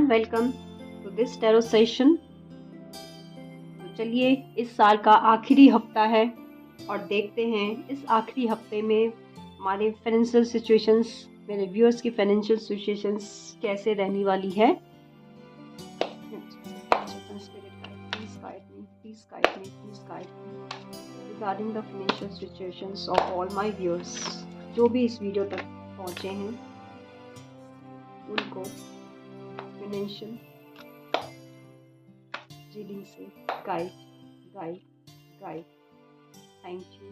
And welcome to this tarot session. तो चलिए, इस साल का आखिरी हफ्ता है और देखते हैं इस आखिरी हफ्ते में हमारे फाइनेंशियल सिचुएशंस, मेरे व्यूअर्स की फाइनेंशियल सिचुएशंस कैसे रहने वाली है। Regarding the financial situations of all my viewers, जो भी इस वीडियो तक पहुंचे हैं उनको फाइनेंशियल रीडिंग से गाइड। Thank you.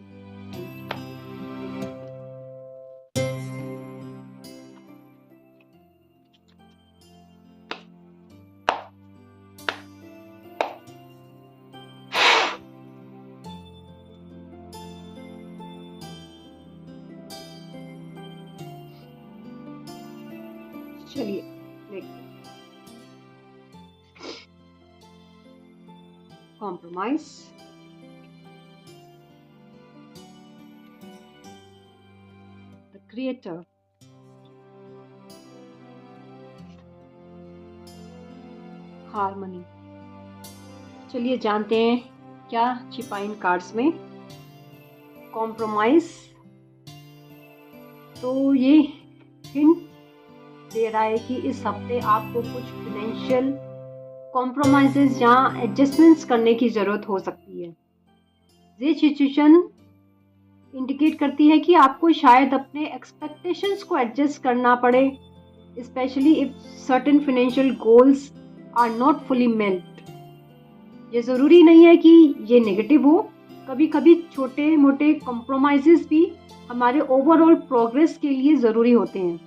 चलिए देखते हैं। Compromise, the creator, harmony। चलिए जानते हैं क्या छिपा इन कार्ड्स में। कॉम्प्रोमाइज, तो ये हिंट दे रहा है कि इस हफ्ते आपको कुछ फाइनेंशियल कॉम्प्रोमाइजेस या एडजस्टमेंट्स करने की ज़रूरत हो सकती है। ये सिचुएशन इंडिकेट करती है कि आपको शायद अपने एक्सपेक्टेशंस को एडजस्ट करना पड़े, specially if certain financial goals are not fully melt. ये ज़रूरी नहीं है कि ये नेगेटिव हो, कभी कभी छोटे मोटे कॉम्प्रोमाइजेस भी हमारे ओवरऑल प्रोग्रेस के लिए ज़रूरी होते हैं।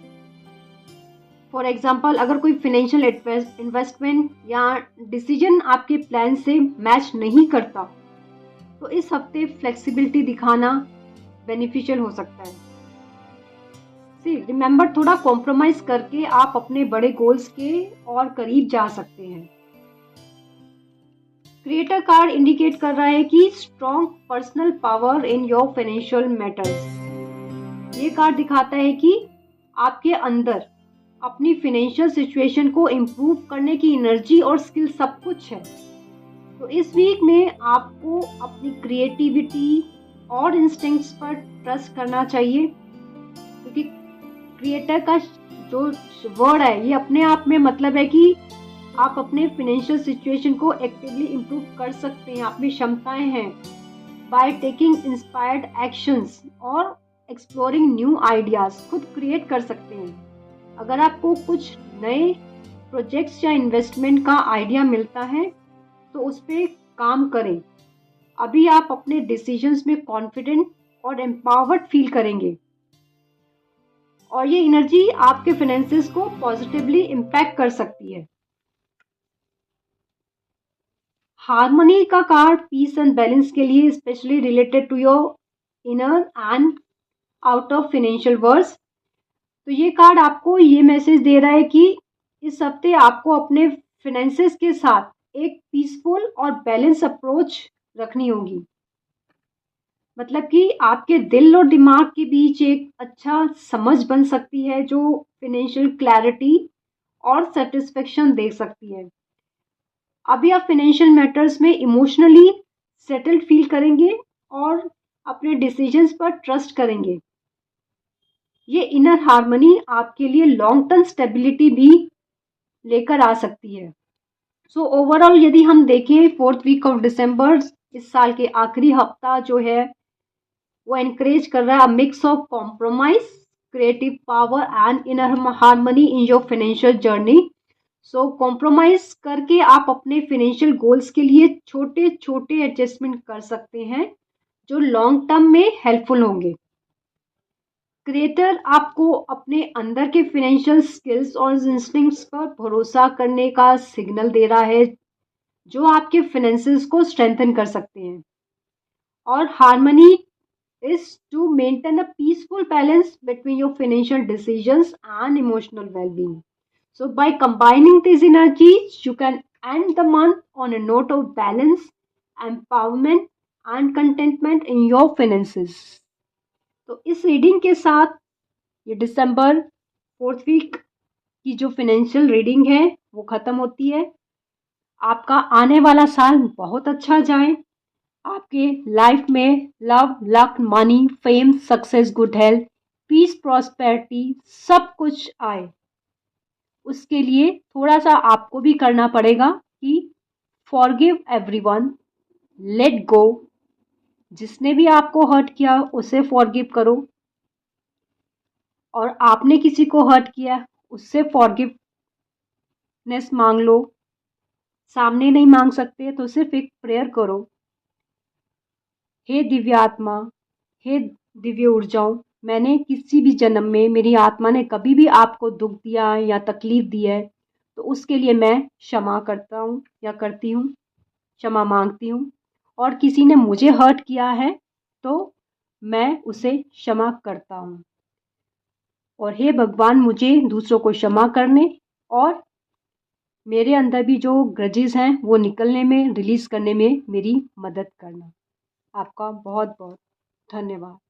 फॉर एग्जाम्पल, अगर कोई फाइनेंशियल इन्वेस्टमेंट या डिसीजन आपके प्लान से मैच नहीं करता तो इस हफ्ते फ्लेक्सिबिलिटी दिखाना बेनिफिशियल हो सकता है। रिमेंबर, थोड़ा कॉम्प्रोमाइज करके आप अपने बड़े गोल्स के और करीब जा सकते हैं। क्रिएटर कार्ड इंडिकेट कर रहा है कि strong personal power in your financial matters. ये कार्ड दिखाता है कि आपके अंदर अपनी फाइनेंशियल सिचुएशन को इम्प्रूव करने की एनर्जी और स्किल सब कुछ है। तो इस वीक में आपको अपनी क्रिएटिविटी और इंस्टिंक्ट्स पर ट्रस्ट करना चाहिए, क्योंकि क्रिएटर का जो वर्ड है ये अपने आप में मतलब है कि आप अपने फाइनेंशियल सिचुएशन को एक्टिवली इम्प्रूव कर सकते हैं। आप में क्षमताएं हैं बाय टेकिंग इंस्पायर्ड एक्शंस और एक्सप्लोरिंग न्यू आइडियाज खुद क्रिएट कर सकते हैं। अगर आपको कुछ नए प्रोजेक्ट्स या इन्वेस्टमेंट का आइडिया मिलता है तो उस पर काम करें। अभी आप अपने डिसीजंस में कॉन्फिडेंट और एम्पावर्ड फील करेंगे और ये एनर्जी आपके फाइनेंसेस को पॉजिटिवली इम्पैक्ट कर सकती है। हार्मनी का कार्ड पीस एंड बैलेंस के लिए specially related to your inner and out of financial verse. तो ये कार्ड आपको ये मैसेज दे रहा है कि इस हफ्ते आपको अपने फाइनेंसेस के साथ एक पीसफुल और बैलेंस अप्रोच रखनी होगी। मतलब कि आपके दिल और दिमाग के बीच एक अच्छा समझ बन सकती है जो फाइनेंशियल क्लैरिटी और सेटिस्फेक्शन दे सकती है। अभी आप फाइनेंशियल मैटर्स में इमोशनली सेटल्ड फील करेंगे और अपने डिसीजंस पर ट्रस्ट करेंगे। ये इनर हार्मनी आपके लिए लॉन्ग टर्म स्टेबिलिटी भी लेकर आ सकती है। सो ओवरऑल यदि हम देखें 4th वीक ऑफ दिसंबर, इस साल के आखिरी हफ्ता जो है वो एनकरेज कर रहा है mix of compromise, creative power and inner harmony in your financial journey. So compromise करके आप अपने फाइनेंशियल गोल्स के लिए छोटे छोटे एडजस्टमेंट कर सकते हैं जो लॉन्ग टर्म में हेल्पफुल होंगे। क्रिएटर आपको अपने अंदर के फाइनेंशियल स्किल्स और इंस्टिंक्ट्स पर भरोसा करने का सिग्नल दे रहा है जो आपके फाइनेंसेस को स्ट्रेंथन कर सकते हैं। और harmony is to maintain a peaceful balance between your financial decisions and emotional wellbeing. So by combining these energies, you can end the month on a note of balance, empowerment and contentment in your finances. तो इस reading के साथ ये दिसंबर 4th week की जो financial reading है वो ख़त्म होती है। आपका आने वाला साल बहुत अच्छा जाए। आपके लाइफ में love, luck, money, fame, success, good health, peace, prosperity सब कुछ आए। उसके लिए थोड़ा सा आपको भी करना पड़ेगा कि फॉरगिव एवरीवन, लेट गो। जिसने भी आपको हर्ट किया उसे फॉरगिव करो, और आपने किसी को हर्ट किया उससे फॉरगिवनेस मांग लो। सामने नहीं मांग सकते तो सिर्फ एक प्रेयर करो, हे दिव्यात्मा, हे दिव्य ऊर्जाओं, मैंने किसी भी जन्म में, मेरी आत्मा ने कभी भी आपको दुख दिया या तकलीफ दी है तो उसके लिए मैं क्षमा करता हूँ या करती हूँ, क्षमा मांगती हूँ। और किसी ने मुझे हर्ट किया है तो मैं उसे क्षमा करता हूँ। और हे भगवान, मुझे दूसरों को क्षमा करने और मेरे अंदर भी जो ग्रजेस हैं वो निकलने में, रिलीज़ करने में मेरी मदद करना। आपका बहुत बहुत धन्यवाद।